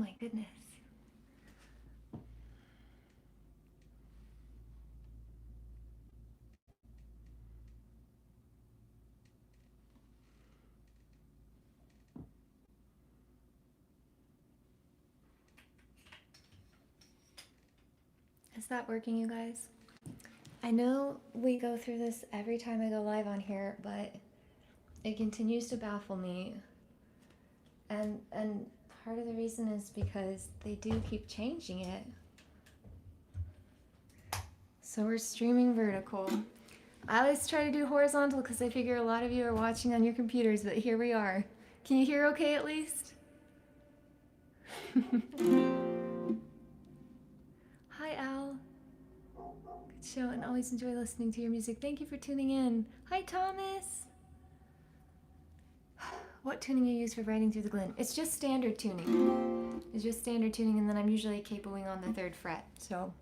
my goodness. Is that working, you guys? I know we go through this every time I go live on here, but it continues to baffle me. And part of the reason is because they do keep changing it. So we're streaming vertical. I always try to do horizontal because I figure a lot of you are watching on your computers, but here we are. Can you hear okay at least? Hi, Al. Good show and always enjoy listening to your music. Thank you for tuning in. Hi, Thomas. What tuning you use for riding through the glen? It's just standard tuning. It's just standard tuning, and then I'm usually capoing on the 3rd fret, so.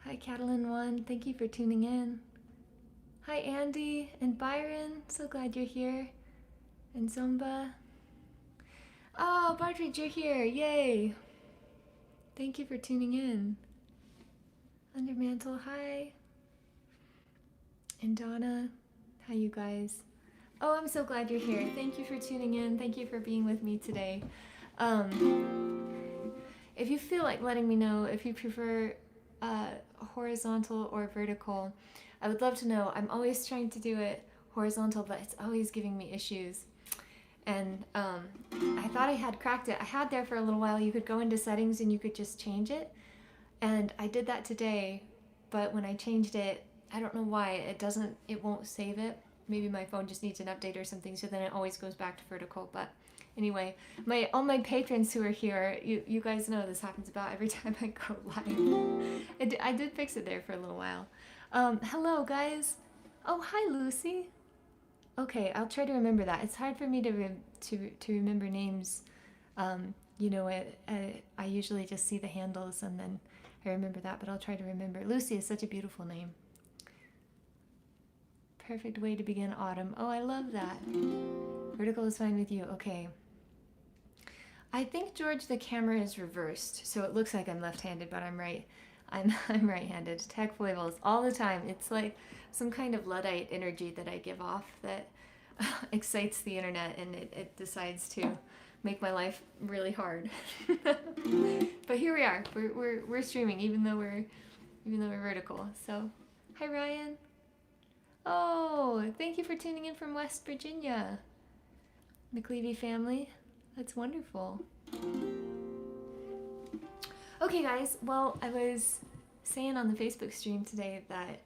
Hi, Catalan1. Thank you for tuning in. Hi, Andy and Byron. So glad you're here. And Zomba. Oh, Partridge, you're here. Yay. Thank you for tuning in. Undermantle, hi. And Donna, hi, you guys. Oh, I'm so glad you're here. Thank you for tuning in. Thank you for being with me today. If you feel like letting me know if you prefer horizontal or vertical, I would love to know. I'm always trying to do it horizontal, but it's always giving me issues. And I thought I had cracked it. I had there for a little while. You could go into settings and you could just change it. And I did that today, but when I changed it, I don't know why, it won't save it. Maybe my phone just needs an update or something, so then it always goes back to vertical. But anyway, all my patrons who are here, you guys know this happens about every time I go live. I did fix it there for a little while. Hello, guys. Oh, hi, Lucy. Okay, I'll try to remember that. It's hard for me to remember names. You know, I usually just see the handles and then I remember that, but I'll try to remember. Lucy is such a beautiful name. Perfect way to begin autumn. Oh, I love that. Vertical is fine with you. Okay. I think, George, the camera is reversed, so it looks like I'm left-handed, but I'm right. I'm right-handed. Tech foibles all the time. It's like some kind of Luddite energy that I give off that excites the internet, and it decides to make my life really hard. But here we are. We're streaming, even though we're vertical. So, hi, Ryan. Oh, thank you for tuning in from West Virginia. McLeavy family. That's wonderful. Okay, guys. Well, I was saying on the Facebook stream today that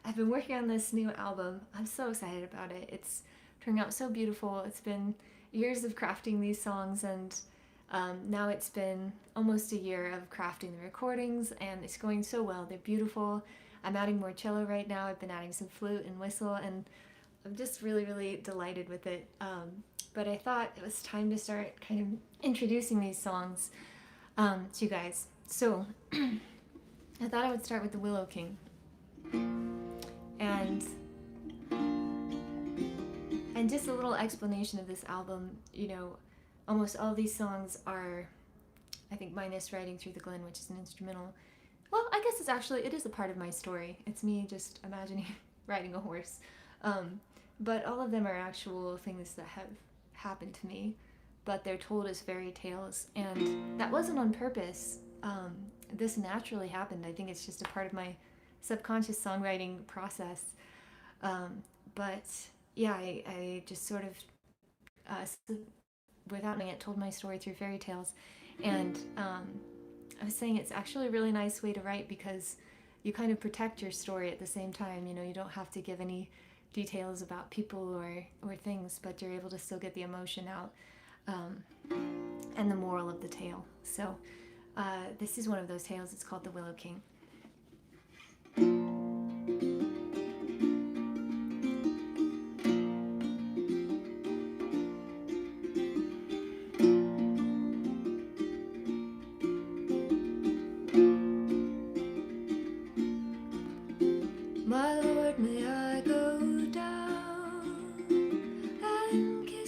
I've been working on this new album. I'm so excited about it. It's turning out so beautiful. It's been years of crafting these songs, and now it's been almost a year of crafting the recordings, and it's going so well. They're beautiful. I'm adding more cello right now. I've been adding some flute and whistle, and I'm just really, really delighted with it. But I thought it was time to start kind of introducing these songs to you guys. So I thought I would start with the Willow King. And just a little explanation of this album. You know, almost all these songs are, I think, minus Riding Through the Glen, which is an instrumental. Well, I guess it is a part of my story. It's me just imagining riding a horse. But all of them are actual things that have happened to me, but they're told as fairy tales, and that wasn't on purpose. This naturally happened. I think it's just a part of my subconscious songwriting process. But yeah, I just sort of, without knowing it, told my story through fairy tales. And I was saying it's actually a really nice way to write because you kind of protect your story at the same time. You know, you don't have to give any details about people or things, but you're able to still get the emotion out and the moral of the tale. So this is one of those tales. It's called The Willow King. My lord, may I go down and kiss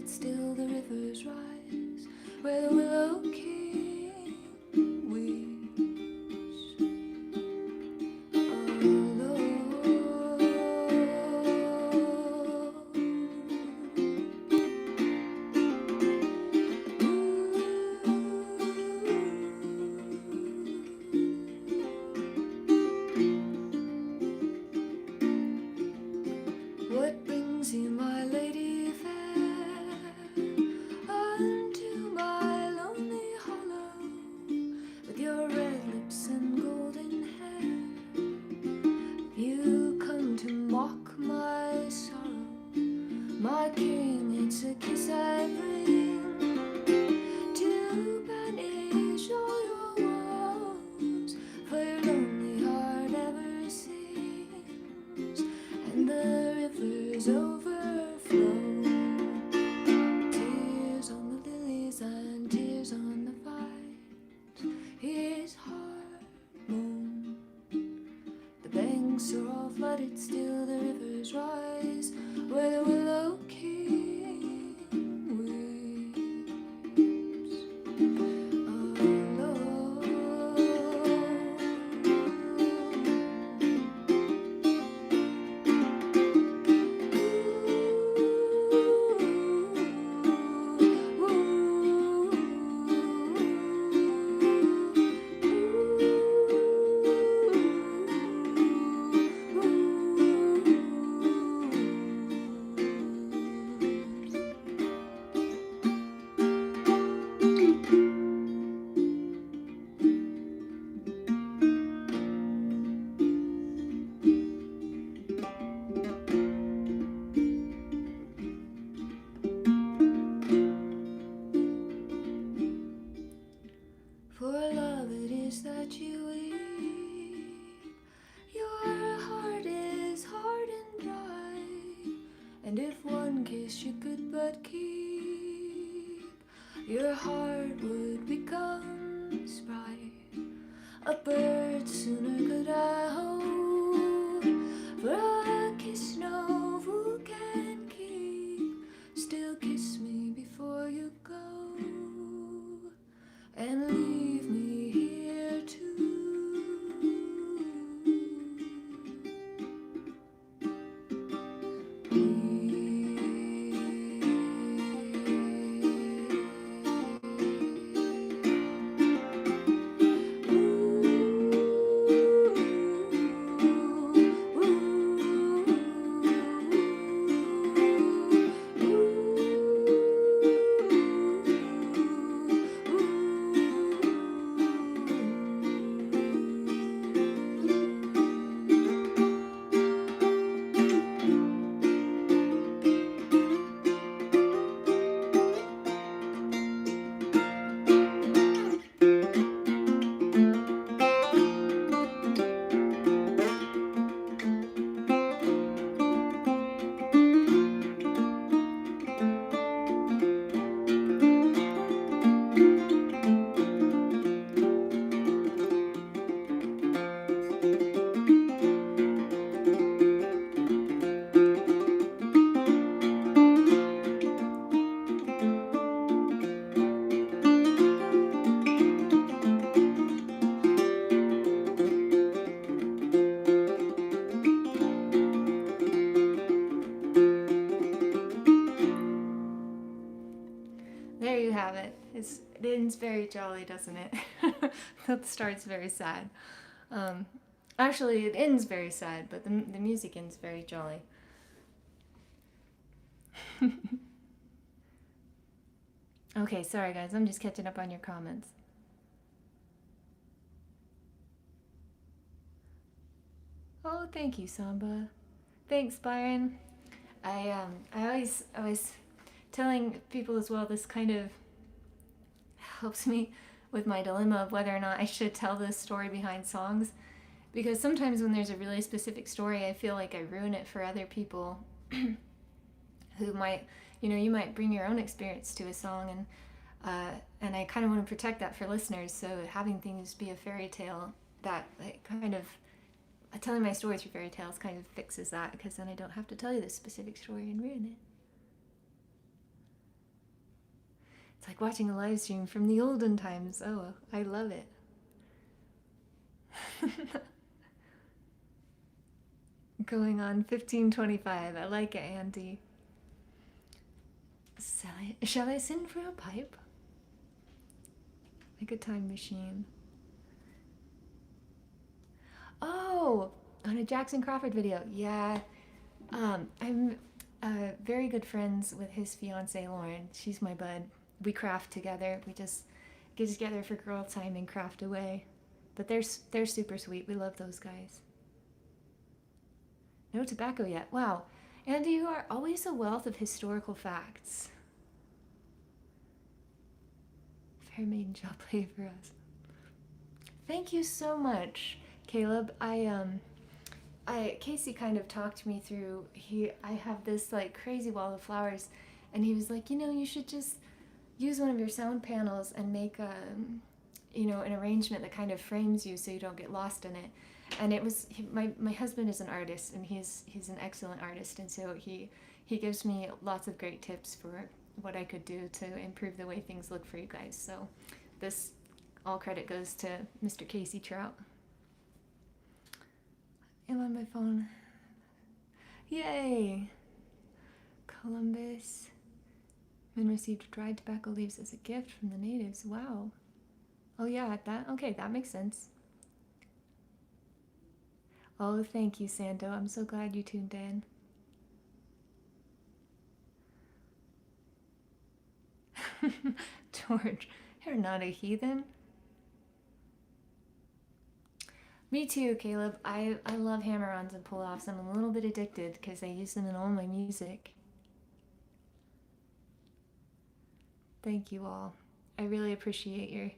flooded, still the rivers rise, where the willow king weeps alone. What brings you, my lady fair, unto my lonely hollow, with your red lips and golden hair? You come to mock my sorrow, my king, it's a kiss I bring, to banish all your woes, for your lonely heart ever sings, and the rivers overflow. Tears on the lilies and tears on the vines, his heart moans. The banks are all flooded, still the rivers rise, where the willow king weeps alone. For love it is that you weep, your heart is hard and dry, and if one kiss you could but keep, your heart would become spry. A bird sooner could I hold, for a kiss no fool can keep. Still kiss me before you go, and leave me here too. There you have it. It ends very jolly, doesn't it? That starts very sad. Actually, it ends very sad, but the music ends very jolly. Okay, sorry guys, I'm just catching up on your comments. Oh, thank you, Samba. Thanks, Byron. I was telling people as well, this kind of helps me with my dilemma of whether or not I should tell the story behind songs, because sometimes when there's a really specific story, I feel like I ruin it for other people who might, you might bring your own experience to a song, and I kind of want to protect that for listeners. So having things be a fairy tale, that kind of telling my story through fairy tales kind of fixes that, because then I don't have to tell you this specific story and ruin it. It's like watching a live stream from the olden times. Oh, I love it. Going on 15:25. I like it, Andy. Shall I send for a pipe? Like a time machine. Oh, on a Jackson Crawford video. Yeah. I'm very good friends with his fiance Lauren. She's my bud. We craft together. We just get together for girl time and craft away. But they're super sweet. We love those guys. No tobacco yet. Wow. Andy, you are always a wealth of historical facts. Fair maiden shall play for us. Thank you so much, Caleb. Casey kind of talked me through. I have this like crazy wall of flowers, and he was like, you should just use one of your sound panels and make an arrangement that kind of frames you so you don't get lost in it. And it was my husband is an artist, and he's an excellent artist, and so he gives me lots of great tips for what I could do to improve the way things look for you guys. So this all credit goes to Mr. Casey Trout. I'm on my phone. Yay! Columbus. Men received dried tobacco leaves as a gift from the natives. Wow. Oh yeah, that makes sense. Oh, thank you, Sando. I'm so glad you tuned in. George, you're not a heathen. Me too, Caleb. I love hammer-ons and pull-offs. I'm a little bit addicted because I use them in all my music. Thank you all. I really appreciate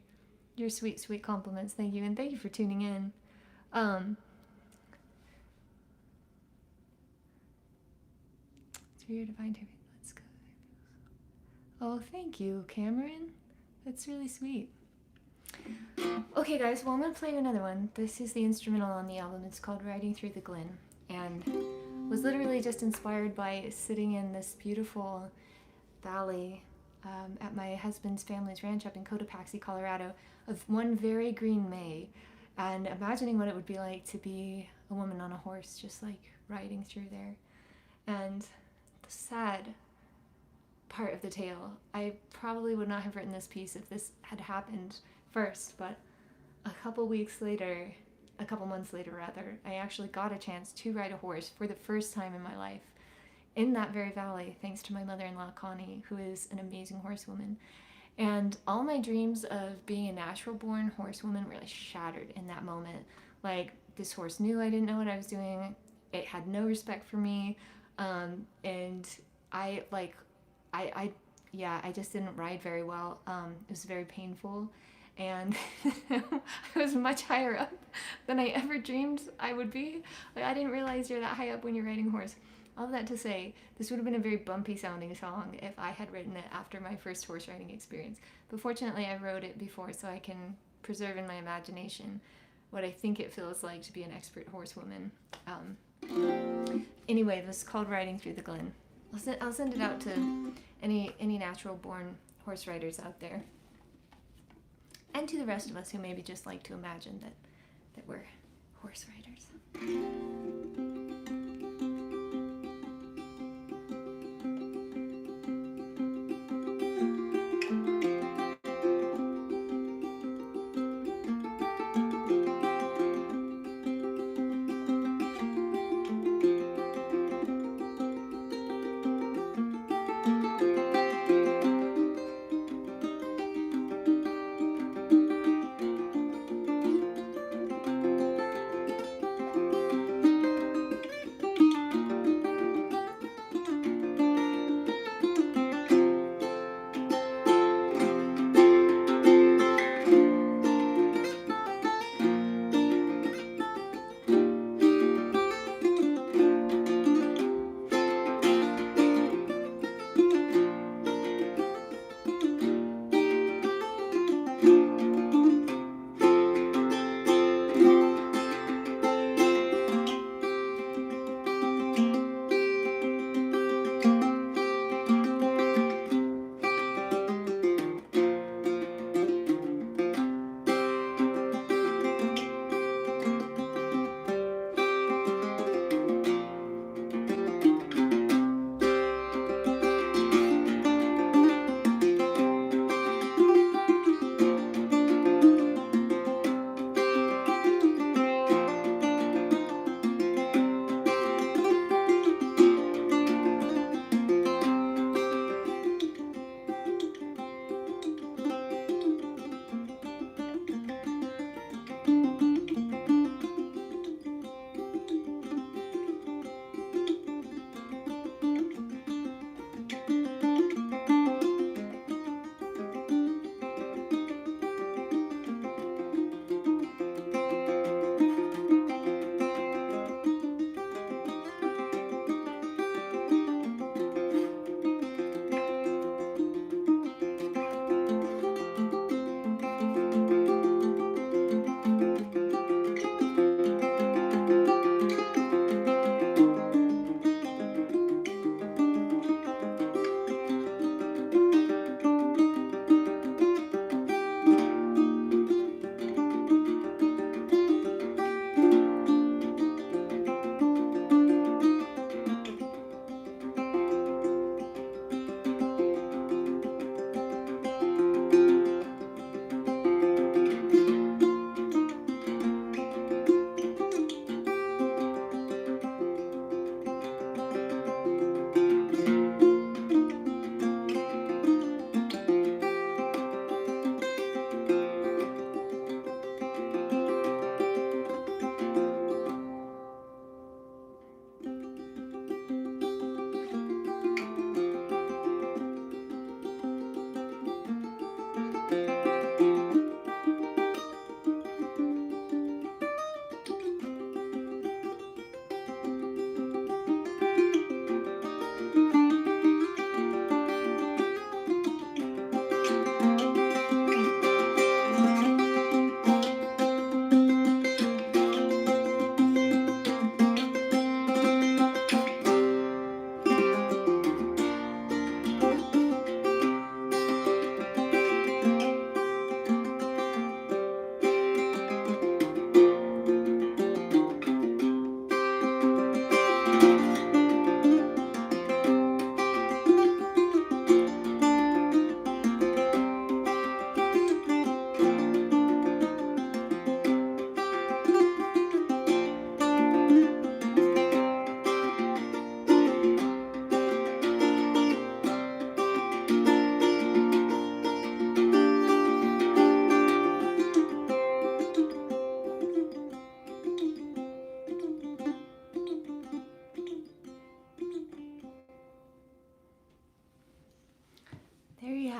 your sweet, sweet compliments. Thank you, and thank you for tuning in. It's for your divine time. Let's go. Oh, thank you, Cameron. That's really sweet. Okay, guys, well, I'm going to play you another one. This is the instrumental on the album. It's called Riding Through the Glen, and was literally just inspired by sitting in this beautiful valley at my husband's family's ranch up in Cotopaxi, Colorado, of one very green May, and imagining what it would be like to be a woman on a horse, just like riding through there. And the sad part of the tale, I probably would not have written this piece if this had happened first, but a couple months later, I actually got a chance to ride a horse for the first time in my life in that very valley, thanks to my mother-in-law, Connie, who is an amazing horsewoman. And all my dreams of being a natural-born horsewoman really shattered in that moment. Like, this horse knew I didn't know what I was doing. It had no respect for me. And I just didn't ride very well. It was very painful. And I was much higher up than I ever dreamed I would be. Like, I didn't realize you're that high up when you're riding a horse. All of that to say, this would have been a very bumpy sounding song if I had written it after my first horse riding experience. But fortunately, I wrote it before, so I can preserve in my imagination what I think it feels like to be an expert horsewoman. Anyway, this is called Riding Through the Glen. I'll send it out to any natural-born horse riders out there. And to the rest of us who maybe just like to imagine that we're horse riders.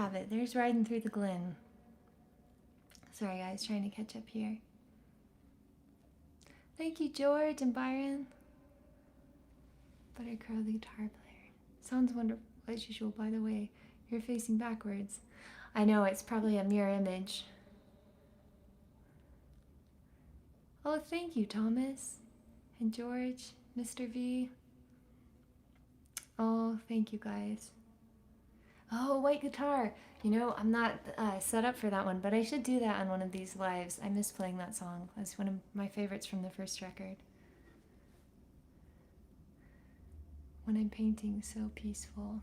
have it. There's Riding Through the Glen. Sorry guys, trying to catch up here. Thank you, George and Byron. Buttercrow, the guitar player. Sounds wonderful as usual, by the way. You're facing backwards. I know, it's probably a mirror image. Oh, thank you, Thomas. And George, Mr. V. Oh, thank you guys. Oh, white guitar. You know, I'm not set up for that one, but I should do that on one of these lives. I miss playing that song. That's one of my favorites from the first record. When I'm painting, so peaceful,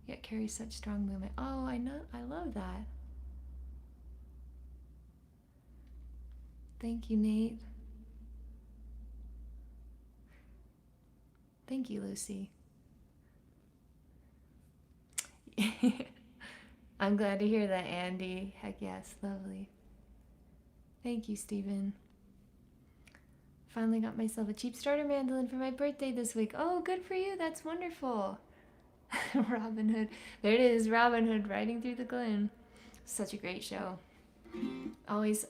yet carries such strong movement. Oh, I know, I love that. Thank you, Nate. Thank you, Lucy. I'm glad to hear that, Andy. Heck yes, lovely. Thank you, Stephen. Finally got myself a cheap starter mandolin for my birthday this week. Oh, good for you. That's wonderful. Robin Hood. There it is, Robin Hood riding through the Glen. Such a great show. Always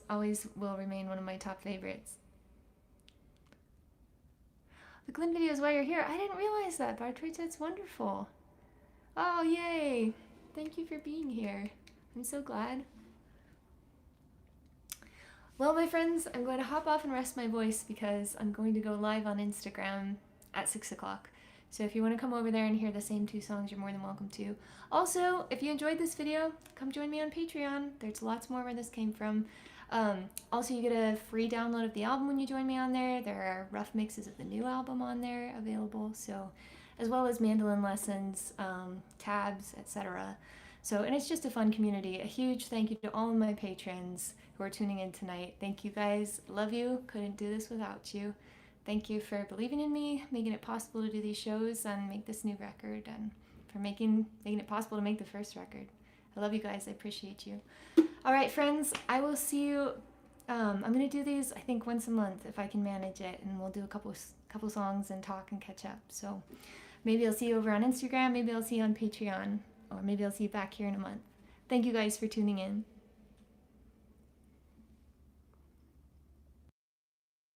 will remain one of my top favorites. The Glen video is why you're here. I didn't realize that, Bartridge. That's wonderful. Oh, yay. Thank you for being here. I'm so glad. Well, my friends, I'm going to hop off and rest my voice because I'm going to go live on Instagram at 6 o'clock. So if you want to come over there and hear the same 2 songs, you're more than welcome to. Also, if you enjoyed this video, come join me on Patreon. There's lots more where this came from. Also, you get a free download of the album when you join me on there. There are rough mixes of the new album on there available, so as well as mandolin lessons, tabs, etc. So, and it's just a fun community. A huge thank you to all of my patrons who are tuning in tonight. Thank you guys. Love you. Couldn't do this without you. Thank you for believing in me, making it possible to do these shows and make this new record, and for making it possible to make the first record. I love you guys. I appreciate you. All right, friends, I will see you. I'm going to do these, I think, once a month if I can manage it, and we'll do a couple songs and talk and catch up. So maybe I'll see you over on Instagram, maybe I'll see you on Patreon, or maybe I'll see you back here in a month. Thank you guys for tuning in.